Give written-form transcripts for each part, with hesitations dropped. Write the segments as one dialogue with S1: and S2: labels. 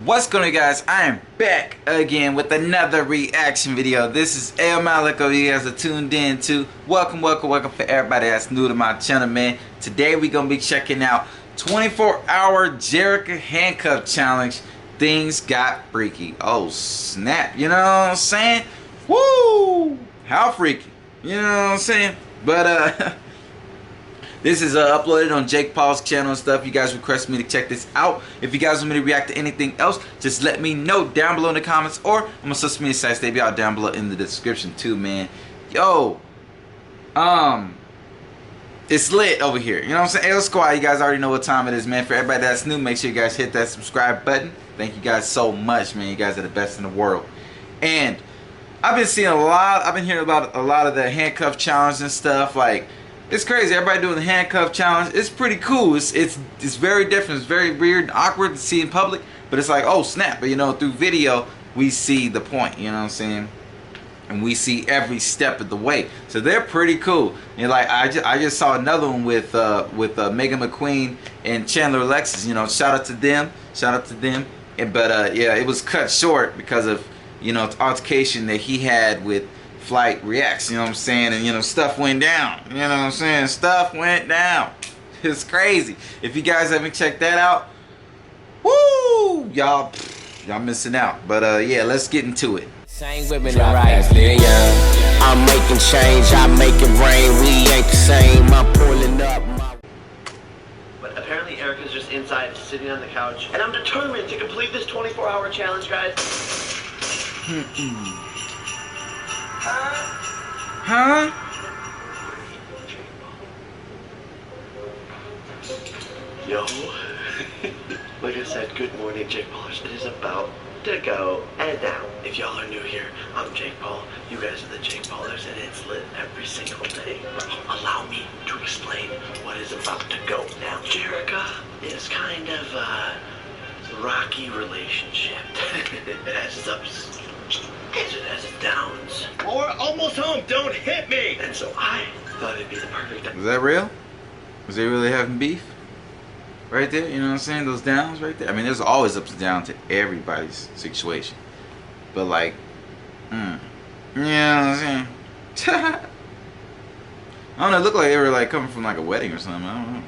S1: What's going on, guys? I am back again with another reaction video. This is Malico. You guys are tuned in to. Welcome for everybody that's new to my channel, man. Today we're going to be checking out 24-hour Jerika Handcuff challenge. Things got freaky. Oh snap, you know what I'm saying? Woo! How freaky, you know what I'm saying? But this is uploaded on Jake Paul's channel and stuff. You guys requested me to check this out. If you guys want me to react to anything else, just let me know down below in the comments, or I'm gonna social media sites, they be out down below in the description too, man. Yo, it's lit over here. You know what I'm saying? Hey, squad, you guys already know what time it is, man. For everybody that's new, make sure you guys hit that subscribe button. Thank you guys so much, man. You guys are the best in the world. And I've been seeing I've been hearing about a lot of the handcuff challenge and stuff. Like, it's crazy. Everybody doing the handcuff challenge. It's pretty cool. It's very different. It's very weird and awkward to see in public. But it's like, oh snap. But you know, through video, we see the point. You know what I'm saying? And we see every step of the way. So they're pretty cool. And like, I just saw another one with Megan McQueen and Chandler Alexis. You know, shout out to them. Shout out to them. But yeah, it was cut short because of, you know, the altercation that he had with Flight Reacts, you know what I'm saying? And you know, stuff went down. You know what I'm saying? Stuff went down. It's crazy. If you guys haven't checked that out, woo, y'all missing out. But yeah, let's get into it.
S2: Same women and rights, yeah. I'm making change, I'm making rain. We ain't the same. I'm pulling up my.
S3: But apparently Erica's just inside, sitting on the couch, and I'm determined to complete this 24-hour challenge, guys.
S1: Huh?
S3: Yo. Like I said, good morning, Jake Paulers. It is about to go and down. If y'all are new here, I'm Jake Paul. You guys are the Jake Paulers, and it's lit every single day. Allow me to explain what is about to go down. Jerika is kind of a rocky relationship. It has its ups. It has its downs. Or almost home, don't hit me! And so I thought it'd be the perfect time.
S1: Is that real? Was they really having beef? Right there, you know what I'm saying? Those downs right there. I mean, there's always ups and downs to everybody's situation. But like, you know what I'm saying? I don't know, it looked like they were like coming from like a wedding or something. I don't know.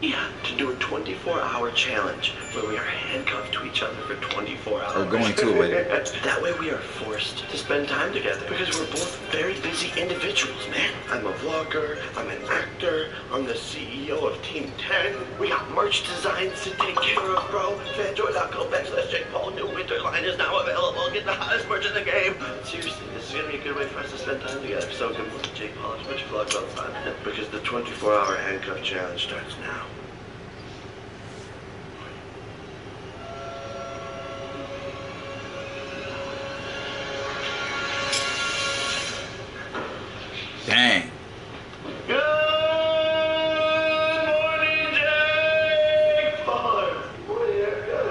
S3: Yeah, to do a 24-hour challenge where we are handcuffed to each other for 24 hours.
S1: Or going to a wedding.
S3: That way we are forced to spend time together because we're both very busy individuals, man. I'm a vlogger, I'm an actor, I'm the CEO of Team 10. We got merch designs to take care of, bro. Fanjoy.com/JakePaul. New winter line is now available. Get the hottest merch in the game. Seriously, this is going to be a good way for us to spend time together. So good morning, Jake Paul. Put your vlogs outside because the 24-hour handcuff challenge starts now.
S1: Dang.
S3: Good morning, Jake Paul. Good morning, Erica.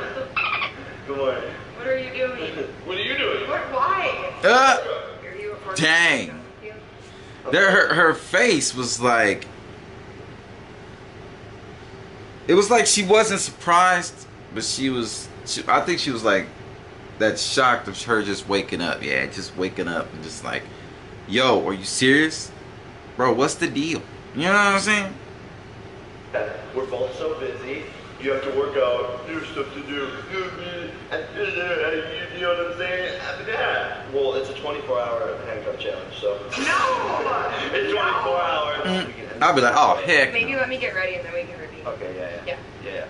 S3: Good morning.
S4: What are you doing?
S3: What are you doing?
S4: Why? Are you a
S1: Dang. Her face was like, it was like she wasn't surprised, but I think she was like that shocked of her just waking up. Yeah, just waking up and just like, yo, are you serious? Bro, what's the deal? You know what I'm saying?
S3: We're both so busy. You have to work out, there's stuff to do, and you know what I'm saying? Yeah. Well, it's a 24-hour handcuff challenge, so.
S4: No!
S3: It's 24 hours.
S1: I'll be like, oh, heck.
S4: Maybe let me get ready and then we can repeat.
S3: Okay, yeah.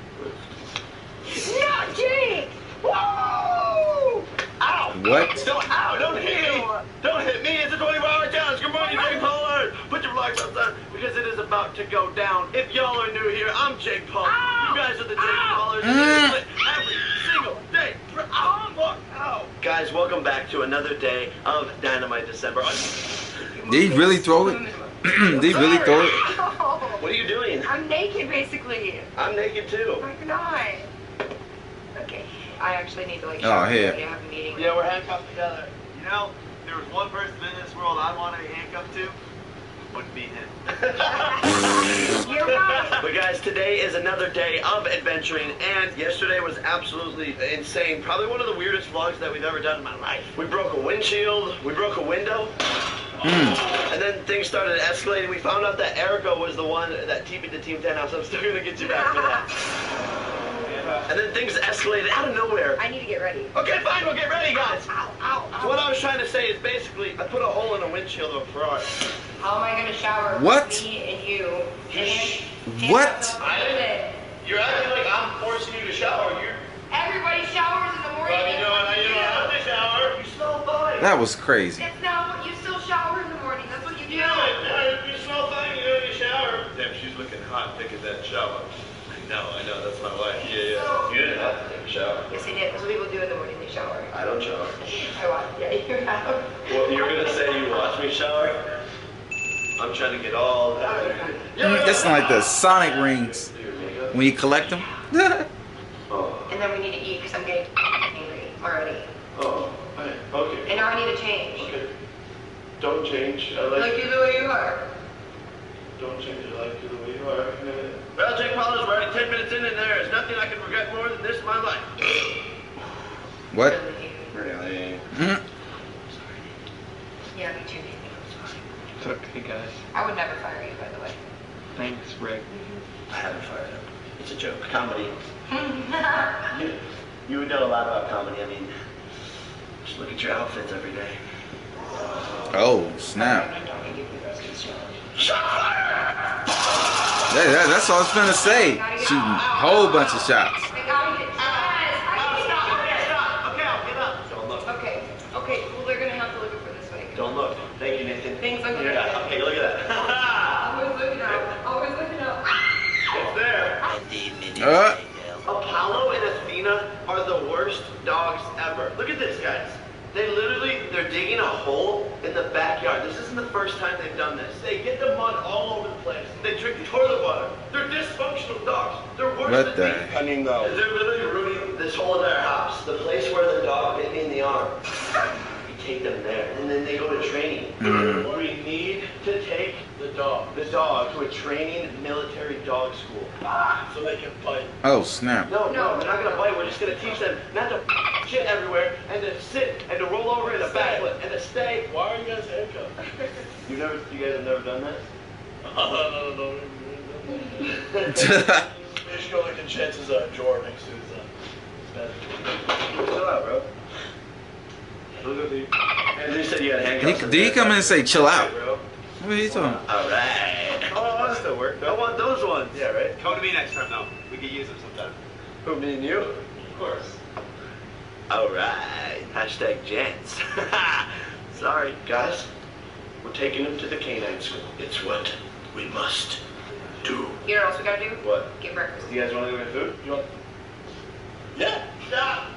S4: No, Jake! Whoa!
S3: Ow!
S1: What?
S3: Don't hit me! Don't hit me! It's a 24-hour challenge! Good morning, Jake Paul! Put your vlogs outside because it is about to go down. If y'all are new here, I'm Jake Paul.
S4: Ow!
S3: You guys are the Jake Paulers. Every single day. Ow! Guys, welcome back to another day of Dynamite December.
S1: Did he really throw it? Did he really throw it?
S3: What are you doing?
S4: I'm naked, basically.
S3: I'm naked too.
S4: I'm not. Okay, I actually need to like.
S1: Oh, yeah.
S4: I have a meeting.
S3: Yeah, we're handcuffed together. You know, there was one person in this world I wanted to be handcuffed to. would be him.
S4: You're right.
S3: But guys, today is another day of adventuring, and yesterday was absolutely insane. Probably one of the weirdest vlogs that we've ever done in my life. We broke a windshield, we broke a window, and then things started escalating. We found out that Erica was the one that TP'd the Team 10 house. I'm still gonna get you back for that. And then things escalated out of nowhere.
S4: I need to get ready.
S3: Okay, fine, we'll get ready, guys.
S4: Ow, ow, ow.
S3: So what I was trying to say is basically, I put a hole in a windshield of a Ferrari.
S4: How am I gonna shower?
S1: What?
S4: With me and you.
S1: What?
S3: You're acting like I'm forcing you to shower.
S4: Everybody showers in the morning.
S3: You don't have to shower. You smell fine.
S1: That was crazy.
S4: That's not what you still shower in the morning. That's what you do.
S3: You smell fine. You don't shower. Damn, she's looking hot taking that shower. I know, that's my wife. Yeah. You didn't have to take a shower.
S4: Yes, I did. That's what people do in the morning. They shower.
S3: I don't shower.
S4: I watch. Yeah, you have.
S3: Well, you're gonna say you watch me shower? I'm trying to get all that.
S1: That's like the Sonic rings when you collect them.
S3: Oh.
S4: And then we need to eat because I'm getting angry already.
S3: Oh. Okay.
S4: And now I need to change.
S3: Okay. Don't change. I
S4: Like you the way you are.
S3: Don't change. I like you the way you are. Well, Jake Paul, we're already 10 minutes in, and there's nothing I can regret more than this in my life.
S1: What?
S3: Really?
S4: Yeah, me too.
S5: It's okay, guys.
S4: I would never fire you, by the way.
S5: Thanks, Rick.
S3: I haven't fired him. It's a joke. Comedy. You would know a lot about comedy. I mean, just look at your outfits every day.
S1: Oh, snap.
S3: Shot fire!
S1: That's all I was finna say. Shooting a whole bunch of shots.
S4: I gotta get
S3: Stop. Okay, I'll get up. Don't look.
S4: Okay, well they're gonna have to look for this way.
S3: Don't look. Thank you, Nathan.
S4: Thanks, I'm
S3: Yeah,
S4: gonna
S3: okay, look at that.
S4: Always looking up. Always looking up.
S3: It's there. Apollo and Athena are the worst dogs ever. Look at this, guys. They're digging a hole in the backyard. This isn't the first time they've done this. They get the mud all over the place. They drink toilet water. They're dysfunctional dogs. They're worse
S1: What
S3: than
S1: the?
S3: me.
S5: I mean, though.
S3: They're literally ruining this whole entire house. The place where the dog bit me in the arm. We take them there, and then they go to training. We need to take the dog to a training military dog school. So they can bite.
S1: Oh, snap.
S3: No, they're not gonna bite. We're just gonna teach them not to shit everywhere, and to sit, and to roll over in a backflip, and to stay. Why are you guys handcuffed? You guys have never done that? No. We should go look at Chance's drawer next to his bed. Chill out, bro. Look at the. And they said you had handcuffs.
S1: Did he come in and say, chill out?
S3: Bro.
S1: What are you talking?
S3: Alright. Oh, that still work. I want those ones. Yeah, right?
S6: Come to me next time, though. We could use them sometime.
S3: Who, me and you?
S6: Of course.
S3: Alright. Hashtag Jance. Sorry, guys. We're taking him to the canine school. It's what we must do.
S4: You know what else we gotta do?
S3: What?
S4: Get breakfast.
S3: You guys want to go get food? You want? Yeah. Stop.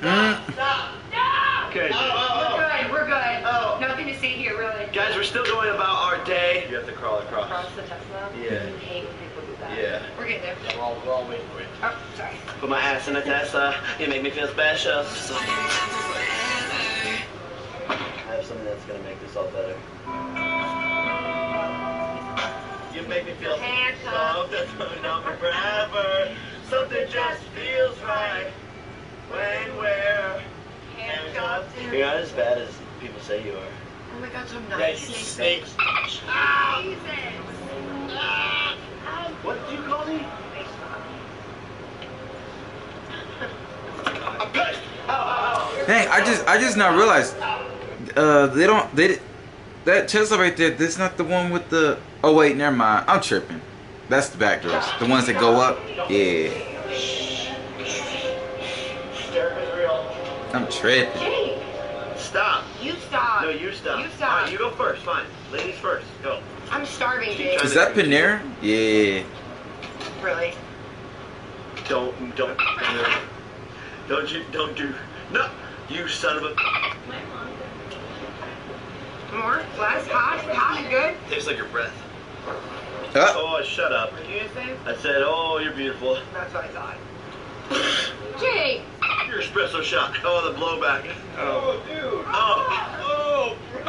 S4: No!
S3: Okay.
S4: We're good.
S3: Oh.
S4: Nothing to see here, really.
S3: Guys, we're still going about our day. You have to crawl across.
S4: Across the Tesla?
S3: Yeah.
S4: I hate when people do that.
S3: Yeah.
S4: We're getting there.
S3: We're all waiting for you.
S4: Oh, sorry.
S3: Put my ass in a Tesla. You make me feel special. I have something that's gonna make this all better. You make me feel so that's coming on for forever. Something just feels right when we're handcuffed. You're not as bad as people say you are.
S4: Oh my god, so
S3: Yeah,
S4: nice.
S3: you snakes. What did you call me? I'm pissed.
S1: Dang, I just now realized that Tesla right there, that's not the one with the, oh wait, never mind, I'm tripping. That's the back doors, the ones that go up. Yeah, I'm tripping.
S4: Jake,
S3: Stop.
S4: you stop.
S3: No, you stop.
S4: You stop.
S3: Alright, you go first. Fine. Ladies first. Go.
S4: I'm starving, Jake.
S1: Is that Panera? Yeah.
S4: Really?
S3: Don't do. No. You son of a.
S4: More? Less? Hot? Good?
S3: Tastes like your breath.
S1: Uh,
S3: Oh, shut up.
S4: What you gonna say?
S3: I said, oh, you're beautiful.
S4: That's what I thought. Jake!
S3: Your espresso shot. Oh, the blowback.
S6: Oh, dude.
S3: Oh,
S6: bro.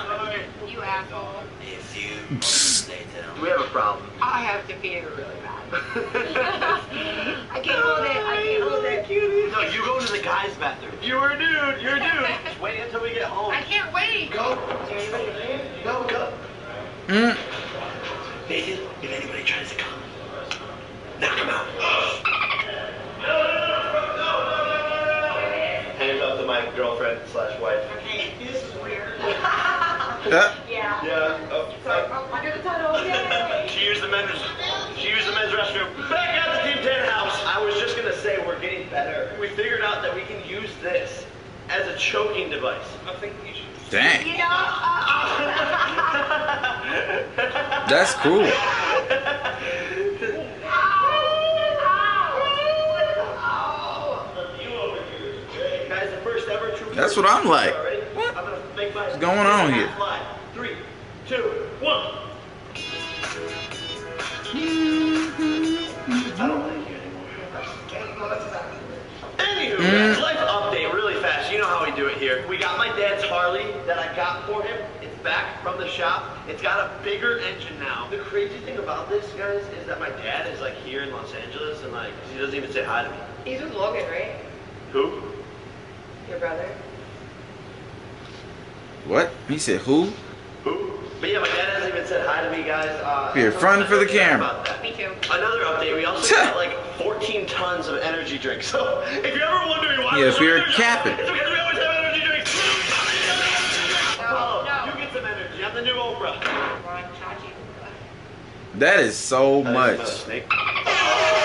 S3: Sorry.
S4: You asshole.
S3: Do we have a problem?
S4: I have to pee really bad. I can't hold it. I can't hold it.
S3: No, you go to the guys' bathroom. You're a dude. You're a dude. Just wait until we get home.
S4: I can't wait.
S3: Go. Go. Nathan, if anybody tries to come, knock him out. Hands up to my girlfriend/wife.
S4: Okay, this is weird.
S1: Yeah.
S3: Yeah. Oh,
S4: Under the tunnel. Yay.
S3: She used the men's restroom. Back at the Team 10 house. I was just gonna say we're getting better. We figured out that we can use this as a choking device. I think you should.
S1: Dang.
S4: You know.
S1: That's cool.
S3: Guys, the first ever true.
S1: That's what I'm like.
S3: What? I'm gonna make my.
S1: What's going on here?
S3: 3, 2, 1. I don't like you anymore. Anywho, guys, life update really fast. You know how we do it here. We got my dad's Harley that I got for him. It's back from the shop. It's got a bigger engine now. The crazy thing about this, guys, is that my dad is like here in Los Angeles and like he doesn't even say hi to me.
S4: He's with Logan, right?
S3: Who?
S4: Your brother.
S1: What? He said who?
S3: Who? But yeah, my dad hasn't even said hi to me, guys.
S1: Here, front for the camera.
S3: About that.
S4: Me too.
S3: Another update, we also got like 14 tons of energy drinks. So if you're ever wondering why
S1: Yeah, if you're
S3: there's
S1: capping.
S3: it's because we always have energy drinks. Apollo,
S4: No.
S3: you get some energy. I'm the new Oprah.
S1: That is so much.
S3: Snake.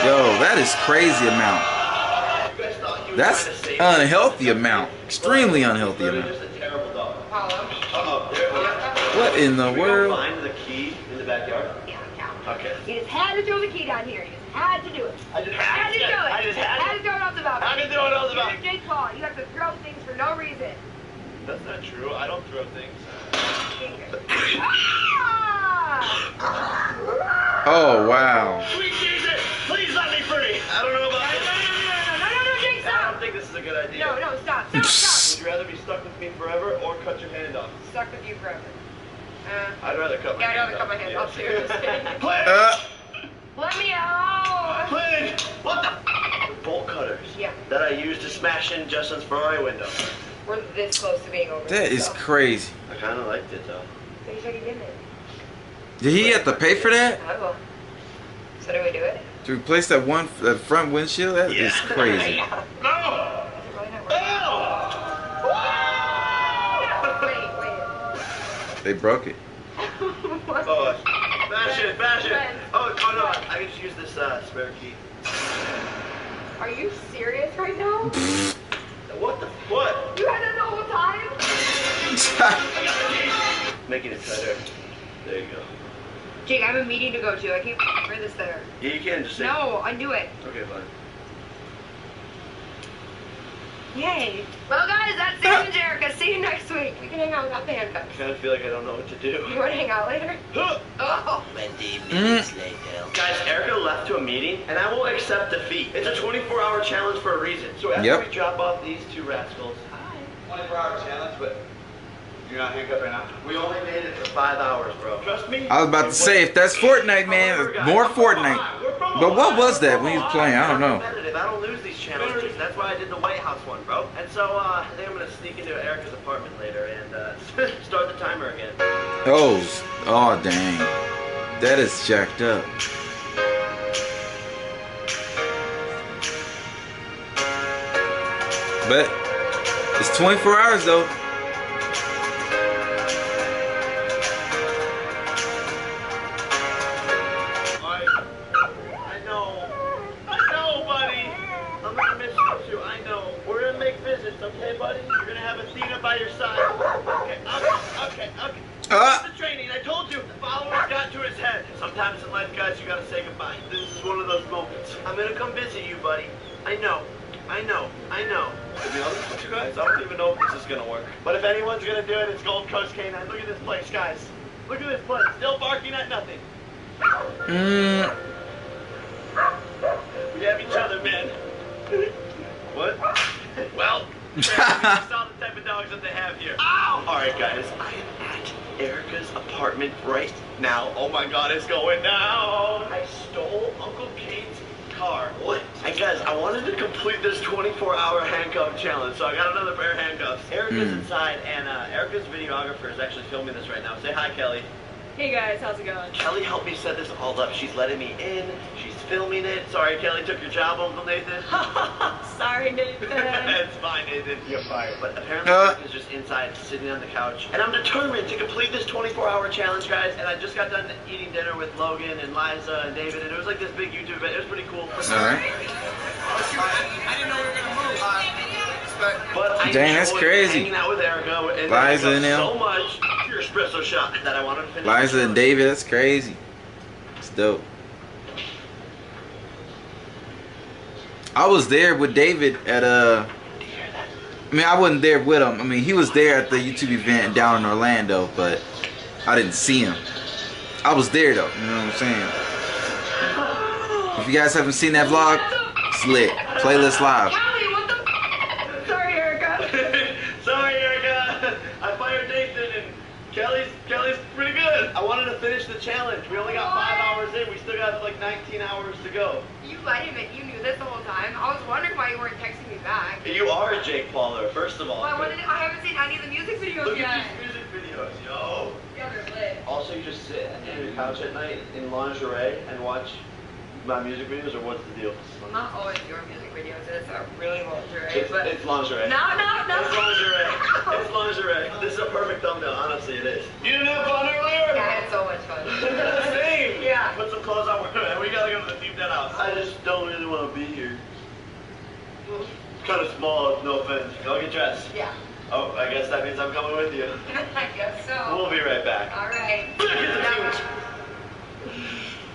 S1: Yo, that is crazy amount.
S3: You guys thought he was
S1: That's
S3: trying to save
S1: unhealthy
S3: me.
S1: amount. Extremely unhealthy
S3: Literally
S1: amount.
S3: just a terrible dog.
S4: Apollo.
S3: Uh-oh. There it is.
S1: What in the
S3: Did we go
S1: world?
S3: find the key in the backyard?
S4: Yeah, yeah.
S3: Okay.
S4: He just had to throw the key down here. He just had to do it.
S3: I just
S4: Had to do it.
S3: I just had
S4: Had
S3: to.
S4: to throw it off the balcony.
S3: How can throw it off the balcony?
S4: You're Jake Paul. You have to throw things for no reason.
S3: That's not true. I don't throw things.
S4: Ah!
S1: Oh wow.
S3: Sweet Jesus, please let me free. I don't know about this.
S4: No, Jake,
S3: I
S4: stop.
S3: don't think this is a good idea.
S4: No, stop.
S3: Would you rather be stuck with me forever or cut your hand off?
S4: Stuck with you forever.
S3: I'd rather cut my
S4: Yeah, I'd
S3: hand
S4: rather
S3: off.
S4: cut my hand off too. Just kidding.
S3: Clint!
S4: Let me out.
S3: Clint! What the? Bolt cutters.
S4: Yeah.
S3: That I used to smash in Justin's Ferrari window.
S4: We're this close to being over.
S1: That is crazy.
S3: I kind of liked it though.
S4: So you said you didn't.
S1: Did he have to pay for that?
S4: I will. So do we do it?
S1: To replace that front windshield? That is crazy.
S4: Yeah.
S3: No!
S4: Is it really not working? Wait.
S1: They broke it.
S4: What?
S3: Oh, fashion.
S4: Friends.
S3: Oh no, I can just use this spare key.
S4: Are you serious right now?
S3: What?
S4: You had that the whole time?
S3: Making it tighter. There you go.
S4: Jake, I have a meeting to go to. I can't wear this there.
S3: Yeah, you can just say.
S4: No, I knew it.
S3: Okay, fine.
S4: Yay. Well, guys, that's Sam and Jerika. See you next week. We can hang out without the handcuffs.
S3: I kind of feel like I don't know what to do.
S4: You want to hang out later?
S3: Huh.
S4: Oh.
S2: 20 minutes later.
S3: Guys, Erica left to a meeting, and I won't accept defeat. It's a 24-hour challenge for a reason. So after we drop off these two rascals,
S6: 24-hour challenge, but you're not handcuffed right now?
S3: we only made it for 5 hours, bro. Trust me.
S1: I was about to say, if that's Fortnite, man, more Fortnite. But what was that when he was playing? I don't know.
S3: Competitive. I don't lose these challenges. That's why I did the White House one, bro. And so I think I'm gonna sneak into Erica's apartment later and start the timer again.
S1: Oh dang. That is jacked up. But it's 24 hours though.
S3: I know, buddy. I'm gonna miss you too. I know. We're gonna make visits, okay, buddy? You're gonna have Athena by your side. Okay. The training. I told you. The followers got to his head. Sometimes in life, guys, you gotta say goodbye. This is one of those moments. I'm gonna come visit you, buddy. I know. To be honest with you guys, I don't even know if this is gonna work. But if anyone's gonna do it, it's Gold Coast Canine. Look at this place, guys. Look at this place. Still barking at nothing. We have each other, man. What? Well, you saw the type of dogs that they have here. Ow! Alright, guys, I am at Erica's apartment right now. Oh my God, it's going down. I stole Uncle Kate's car. What? And guys, I wanted to complete this 24-hour handcuff challenge, so I got another pair of handcuffs. Erica's inside, and Erica's videographer is actually filming this right now. Say hi, Kelly.
S4: Hey guys, how's it going?
S3: Kelly helped me set this all up. She's letting me in. She's filming it. Sorry, Kelly took your job, Uncle Nathan.
S4: Sorry, Nathan.
S3: It's fine, Nathan. You're fired. But apparently, Erica's just inside, sitting on the couch. And I'm determined to complete this 24-hour challenge, guys. And I just got done eating dinner with Logan and Liza and David, and it was like this big YouTube event. It was pretty cool.
S1: All right.
S6: I didn't know we were gonna move.
S3: But I
S1: Dang, that's
S3: enjoyed
S1: crazy.
S3: hanging out with Erica and
S1: Liza and them.
S3: so much your espresso shot that I wanted to finish.
S1: Liza and David, that's crazy. It's dope. I was there with David at I mean, I wasn't there with him. I mean, he was there at the YouTube event down in Orlando, but I didn't see him. I was there though, you know what I'm saying? If you guys haven't seen that vlog, it's lit. Playlist live.
S4: Callie, what the? Sorry, Erica.
S3: Sorry, Erica. I fired Nathan and Kelly's pretty good. I wanted to finish the challenge. We only got 5 hours in. We still got like 19 hours to go.
S4: You lied to me. You knew this the whole time. I was wondering why you weren't texting me back.
S3: You are a Jake Pauler, first of all.
S4: Well, I haven't seen any of the music videos
S3: Look
S4: yet.
S3: at these music videos, yo.
S4: Yeah, they're lit.
S3: Also, you just sit on your couch at night in lingerie and watch my music videos, or what's the deal?
S4: Well, not always your music videos. It's really lingerie, but
S3: It's lingerie.
S4: no.
S3: It's lingerie. It's lingerie. This is a perfect thumbnail. Honestly, it is. You didn't have fun earlier?
S4: Yeah, I had so much fun.
S3: Same.
S4: Yeah.
S3: Put some clothes on. We gotta go to the deep dead house. I just don't really want to be here. It's kind of small. No offense. Go get dressed.
S4: Yeah.
S3: Oh, I guess that means I'm coming with you.
S4: I guess so.
S3: We'll be right back.
S4: All right.
S3: Look at the team.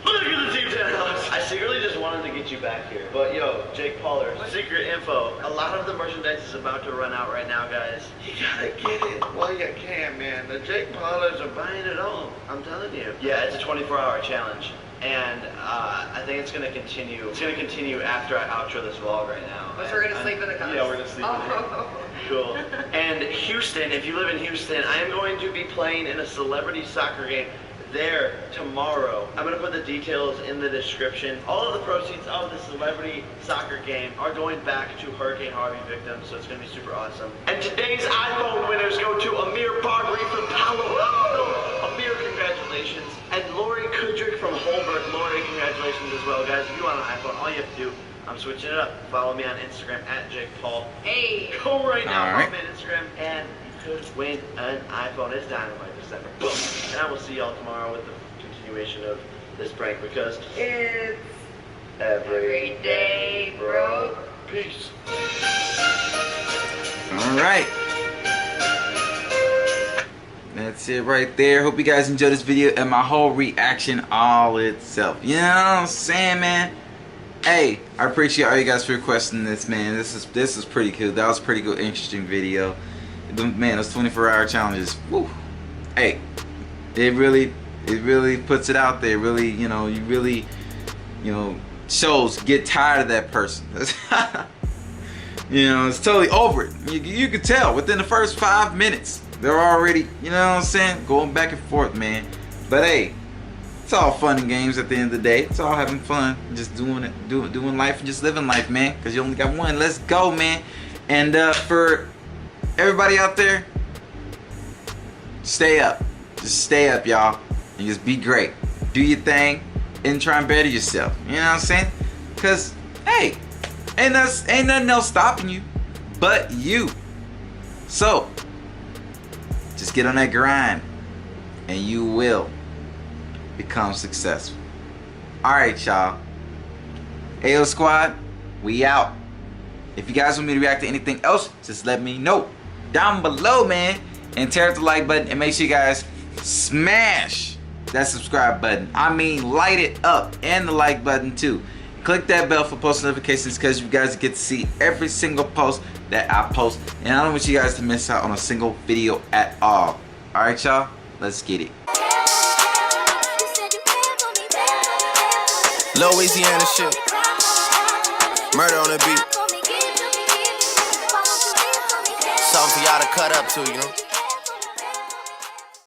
S3: Look at the team 10 house. I secretly just wanted to get you back here. But yo, Jake Pauler, secret info. A lot of the merchandise is about to run out right now, guys. You gotta get it while you can, man. The Jake Paulers are buying it all. I'm telling you. Yeah, it's a 24-hour challenge. And I think it's gonna continue. It's gonna continue after I outro this vlog right now.
S4: Oh, so we're gonna sleep in the couch?
S3: Yeah, we're gonna sleep in it. Cool. And Houston, if you live in Houston, I am going to be playing in a celebrity soccer game there tomorrow. I'm gonna put the details in the description. All of the proceeds of the celebrity soccer game are going back to Hurricane Harvey victims, so it's gonna be super awesome. And today's iPhone winners go to Amir Barbary from Palo Alto. Amir, congratulations. And Lori Kudrick from Holbrook. Lori, congratulations as well, guys. If you want an iPhone, all you have to do, I'm switching it up. Follow me on Instagram at Jake Paul.
S4: Hey.
S3: Go right now,
S1: All right.
S3: follow me on Instagram, and you could win an iPhone. It's Dynamite December. Boom. And I will see y'all tomorrow with the continuation of this prank because
S4: It's
S3: every
S4: day, bro.
S3: Peace.
S1: All right. That's it right there. Hope you guys enjoyed this video and my whole reaction all itself. You know what I'm saying, man? Hey, I appreciate all you guys for requesting this, man. This is pretty cool. That was a pretty good, interesting video. Man, those 24-hour challenges. Woo. Hey, it really puts it out there. Really, you really shows get tired of that person. It's totally over it. You could tell within the first 5 minutes. They're already, you know what I'm saying, going back and forth, man. But hey, it's all fun and games at the end of the day. It's all having fun, just doing life and just living life, man. Because you only got one. Let's go, man. And for everybody out there, stay up. Just stay up, y'all, and just be great. Do your thing and try and better yourself. You know what I'm saying? Because hey, ain't nothing else stopping you but you. So just get on that grind and you will become successful. Alright, y'all. AO Squad, we out. If you guys want me to react to anything else, just let me know down below, man. And tear up the like button and make sure you guys smash that subscribe button. I mean, light it up, and the like button too. Click that bell for post notifications because you guys get to see every single post that I post. And I don't want you guys to miss out on a single video at all. Alright, y'all, let's get it.
S2: Louisiana shit. Murder on the beat. Something for y'all to cut up to, you know?